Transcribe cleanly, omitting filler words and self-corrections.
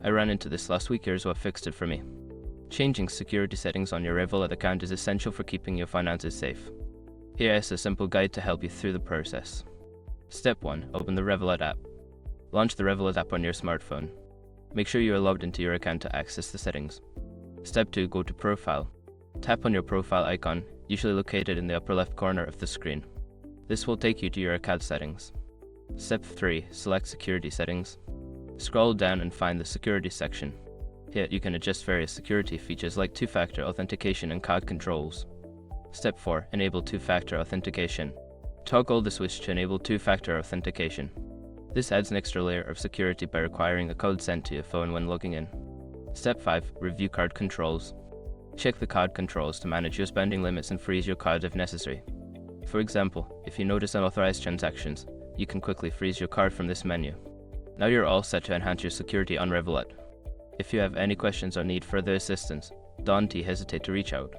I ran into this last week. Here's what fixed it for me. Changing security settings on your Revolut account is essential for keeping your finances safe. Here is a simple guide to help you through the process. Step 1. Open the Revolut app. Launch the Revolut app on your smartphone. Make sure you are logged into your account to access the settings. Step 2. Go to Profile. Tap on your profile icon, usually located in the upper left corner of the screen. This will take you to your account settings. Step 3. Select Security Settings. Scroll down and find the Security section. Here you can adjust various security features like two-factor authentication and card controls. Step 4. Enable two-factor authentication. Toggle the switch to enable two-factor authentication. This adds an extra layer of security by requiring a code sent to your phone when logging in. Step 5. Review card controls. Check the card controls to manage your spending limits and freeze your card if necessary. For example, if you notice unauthorized transactions, you can quickly freeze your card from this menu. Now you're all set to enhance your security on Revolut. If you have any questions or need further assistance, don't hesitate to reach out.